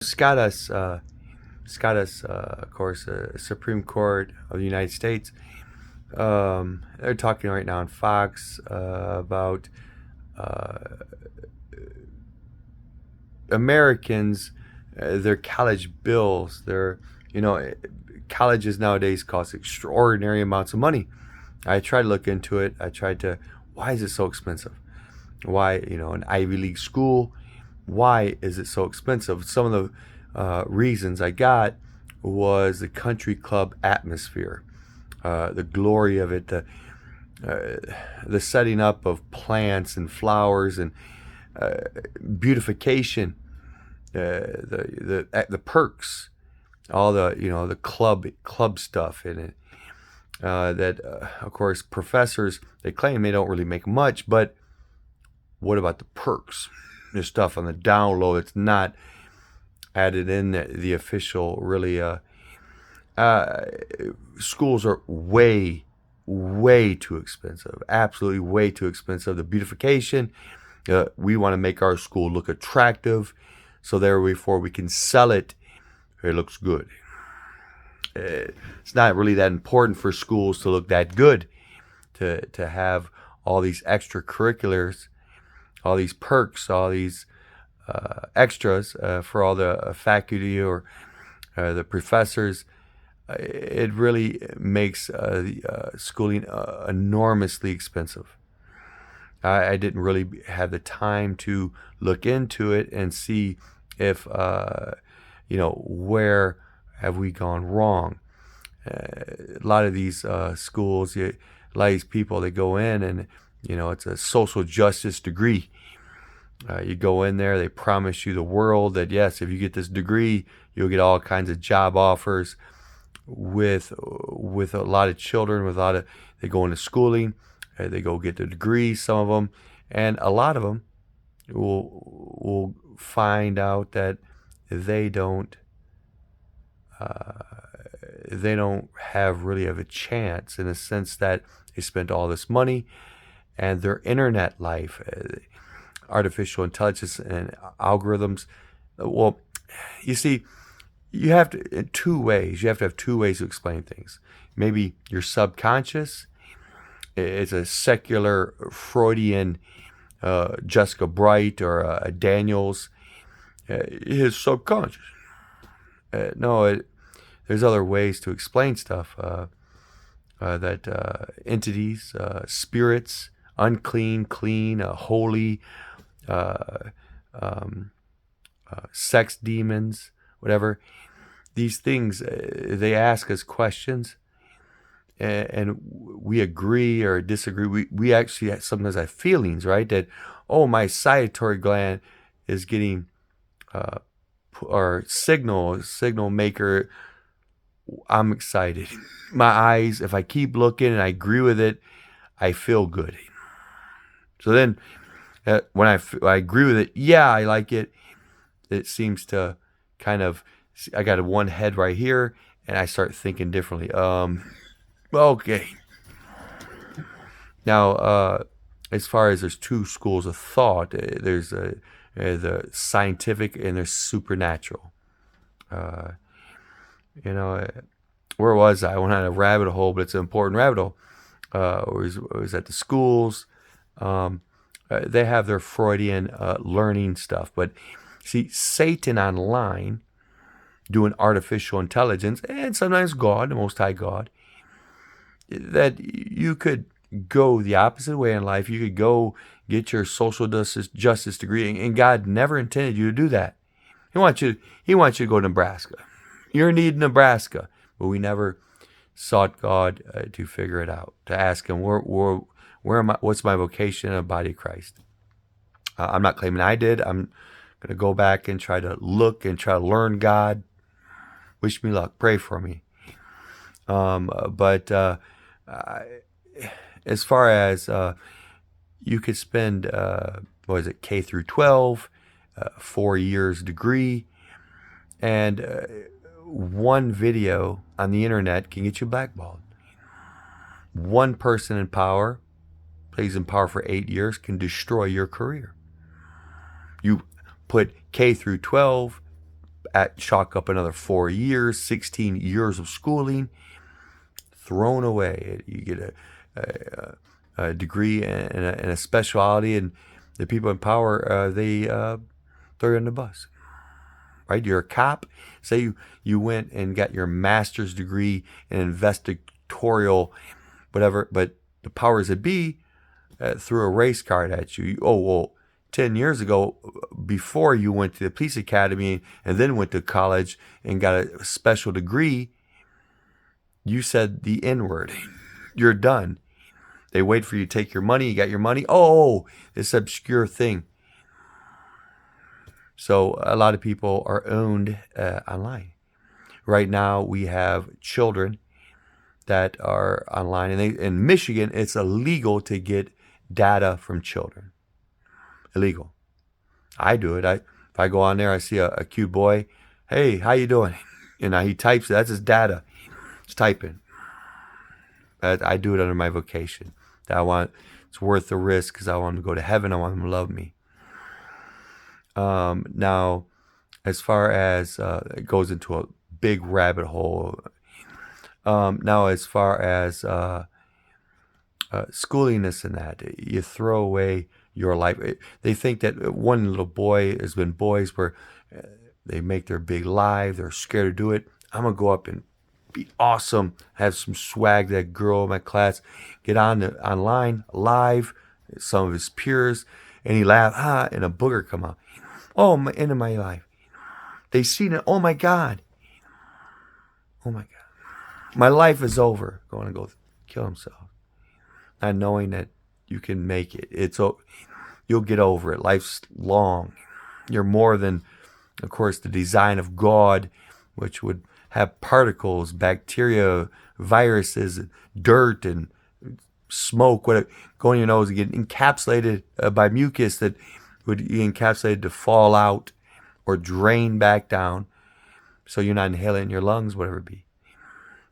Of course, Supreme Court of the United States. They're talking right now on Fox about uh, Americans, their college bills. You know, colleges nowadays cost extraordinary amounts of money. I tried to look into it. Why is it so expensive? Why, an Ivy League school, why is it so expensive? Some of the reasons I got was the country club atmosphere, the glory of it, the setting up of plants and flowers and beautification, the perks, all the club stuff in it. That of course professors, they claim they don't really make much, but what about the perks? The stuff on the down low that's not added in the official really. Uh, Schools are way too expensive. Absolutely way too expensive. The beautification. We want to make our school look attractive, so therefore we can sell it. It looks good. It's not really that important for schools to look that good, to have all these extracurriculars, all these perks, all these extras for all the faculty or the professors. It really makes the schooling enormously expensive. I didn't really have the time to look into it and see if, where have we gone wrong. A lot of these schools, a lot of these people, they go in and, it's a social justice degree. You go in there, they promise you the world that, yes, if you get this degree, you'll get all kinds of job offers with a lot of children, they go into schooling, they go get their degrees, some of them, and a lot of them will find out that they don't uh, they don't have really have a chance, in the sense that they spent all this money and their internet life, artificial intelligence and algorithms. Well, you see, you have to in two ways. You have to have two ways to explain things. Maybe your subconscious is a secular Freudian Jessica Bright or Daniels. His subconscious. No, there's other ways to explain stuff. That entities, spirits, unclean, clean, holy, uh, um, sex demons, whatever. These things, they ask us questions, and we agree or disagree. We actually sometimes have feelings, right? That, oh, my salivary gland is getting, or signal maker. I'm excited. My eyes, if I keep looking and I agree with it, I feel good. So then, when I agree with it, yeah, I like it. It seems to kind of, I got one head right here, and I start thinking differently. Okay. Now, as far as there's two schools of thought, there's the scientific and there's supernatural. Uh, you know, where was I? I went on a rabbit hole, but it's an important rabbit hole. It was at the schools. They have their Freudian learning stuff, but see, Satan online doing artificial intelligence, and sometimes God, the Most High God, that you could go the opposite way in life. You could go get your social justice degree, and God never intended you to do that. He wants you to go to Nebraska. You're in need of Nebraska, but we never sought God to figure it out, to ask Him, where am I? What's my vocation in the body of Christ? I'm not claiming I did. I'm going to go back and try to look and try to learn God. Wish me luck. Pray for me. But as far as you could spend, what is it, K through 12, 4 years degree, and one video on the internet can get you blackballed. One person in power, plays in power for 8 years, can destroy your career. You put K through 12, chalk up another 4 years, 16 years of schooling, thrown away. You get a degree and a specialty, and the people in power, they throw you in the bus. Right? You're a cop. Say you went and got your master's degree in investigatorial, whatever, but the powers that be threw a race card at you. Oh, well, 10 years ago, before you went to the police academy and then went to college and got a special degree, you said the N-word. You're done. They wait for you to take your money. You got your money. Oh, this obscure thing. So a lot of people are owned online. Right now, we have children that are online. And in Michigan, it's illegal to get data from children. Illegal. I do it. If I go on there, I see a cute boy. Hey, how you doing? And he types it. That's his data. It's typing. I do it under my vocation. It's worth the risk because I want him to go to heaven. I want him to love me. Now, as far as it goes into a big rabbit hole. Now, as far as schooliness and that, you throw away your life. They think that one little boy has been boys where they make their big live. They're scared to do it. I'm going to go up and be awesome, have some swag. That girl in my class, get online live, some of his peers, and he laugh, and a booger come out. Oh, into my life. They seen it. Oh my God. Oh my God. My life is over. Going to go kill himself. Not knowing that you can make it. You'll get over it. Life's long. You're more than, of course, the design of God, which would have particles, bacteria, viruses, dirt, and smoke, whatever, go in your nose and get encapsulated by mucus that would be encapsulated to fall out or drain back down, so you're not inhaling in your lungs, whatever it be,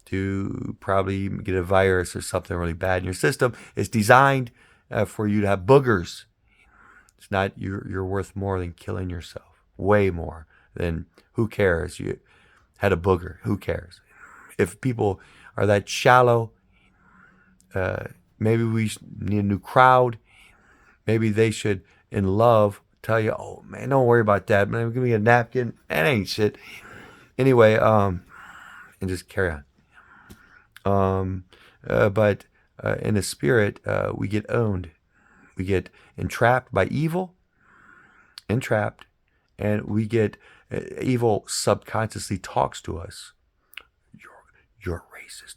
to probably get a virus or something really bad in your system. It's designed for you to have boogers. It's not, you're worth more than killing yourself. Way more than, who cares? You had a booger. Who cares? If people are that shallow, maybe we need a new crowd. Maybe they should, in love, tell you, oh man, don't worry about that, man. Give me a napkin. That ain't shit. Anyway, and just carry on. But in the spirit, we get owned. We get entrapped by evil, and we get evil subconsciously talks to us. You're racist.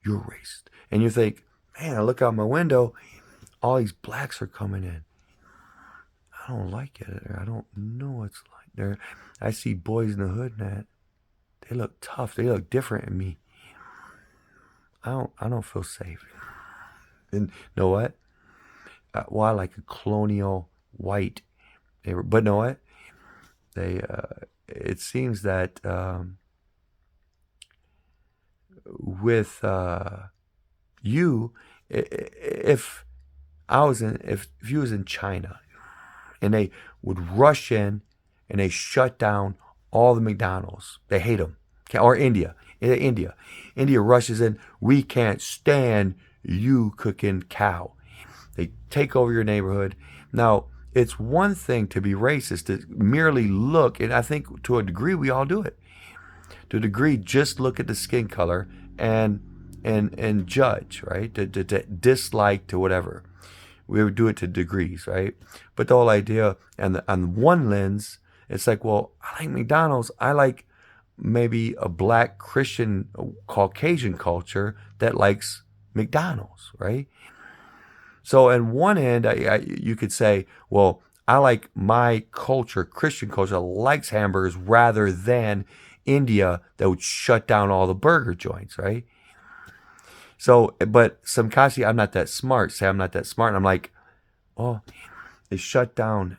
You're racist. And you think, man, I look out my window, all these blacks are coming in. I don't like it. I don't know what it's like there. I see boys in the hood and that. They look tough. They look different than me. I don't feel safe. And you know what? I like a colonial white. But know what? It seems that with you, if you was in China and they would rush in and they shut down all the McDonald's, they hate them. Or India rushes in. We can't stand you cooking cow. They take over your neighborhood. Now, it's one thing to be racist, to merely look, and I think to a degree we all do it. To a degree, just look at the skin color and judge, right? To dislike, to whatever. We would do it to degrees, right? But the whole idea, on one lens, it's like, well, I like McDonald's. I like maybe a black Christian Caucasian culture that likes McDonald's, right? So on one end, you could say, well, I like my culture, Christian culture, likes hamburgers rather than India that would shut down all the burger joints, right? So, but subconsciously, I'm not that smart. Say I'm not that smart. And I'm like, oh, they shut down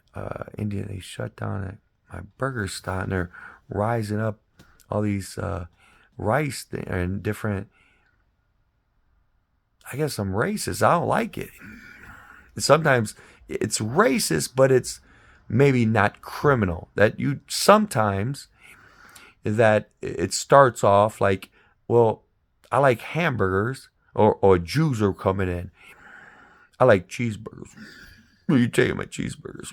India. They shut down my burger spot, and they're rising up all these rice and different. I guess I'm racist. I don't like it. Sometimes it's racist, but it's maybe not criminal. That you sometimes that it starts off like, well, I like hamburgers, or Jews are coming in. I like cheeseburgers. Will you take my cheeseburgers?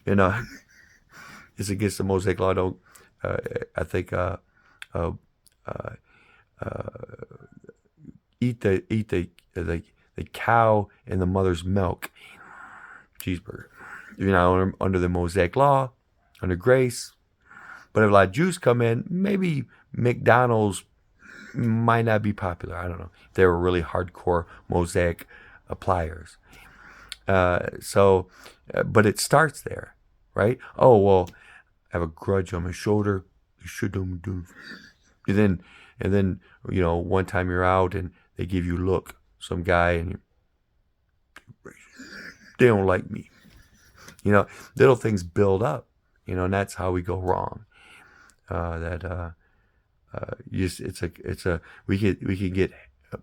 And it's against the Mosaic law. Don't uh, I think uh, uh, eat the cow and the mother's milk cheeseburger. You're not under the Mosaic law, under grace. But if a lot of Jews come in, maybe McDonald's might not be popular. I don't know. They were really hardcore Mosaic appliers. But it starts there, right? Oh, well, I have a grudge on my shoulder. You shouldn't do. And then, one time you're out and they give you a look, some guy, and they don't like me. Little things build up, and that's how we go wrong. We can get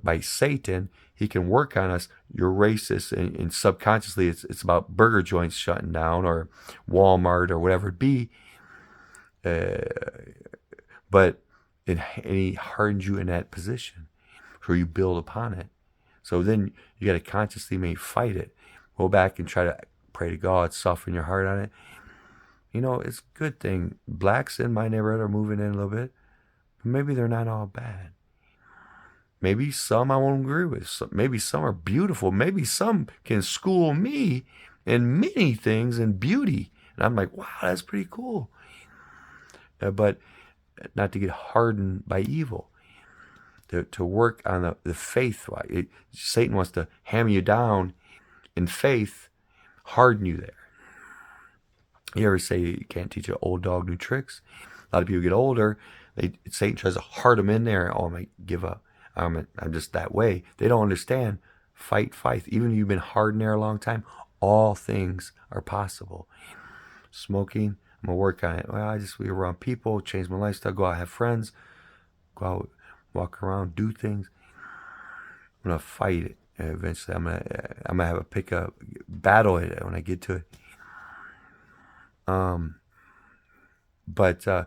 by Satan. He can work on us. You're racist, and subconsciously it's about burger joints shutting down, or Walmart, or whatever it be. But he hardens you in that position, so you build upon it. So then you got to consciously maybe fight it. Go back and try to pray to God, soften your heart on it. It's a good thing. Blacks in my neighborhood are moving in a little bit, but maybe they're not all bad. Maybe some I won't agree with. Maybe some are beautiful. Maybe some can school me in many things and beauty. And I'm like, wow, that's pretty cool. But not to get hardened by evil. To work on the faith. Satan wants to hammer you down in faith, harden you there. You ever say you can't teach an old dog new tricks? A lot of people get older, Satan tries to hard them in there. Oh, I might give up. I'm just that way. They don't understand. Fight. Even if you've been hardened there a long time, all things are possible. Smoking, I'm going to work on it. Well, I just be around people, change my lifestyle, go out, have friends, go out, walk around, do things. I'm going to fight it. Eventually, I'm gonna have a battle it when I get to it. But the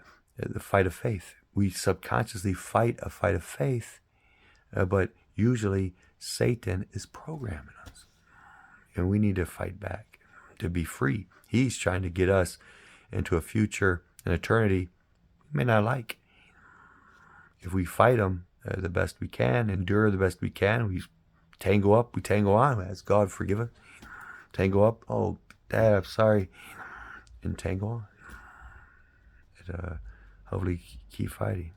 fight of faith. We subconsciously fight a fight of faith, but usually Satan is programming us, and we need to fight back to be free. He's trying to get us into a future, an eternity we may not like. If we fight him the best we can, endure the best we can, we tango up, we tango on. Ask God forgive us. Tango up. Oh, Dad, I'm sorry. And tango on. Hopefully keep fighting.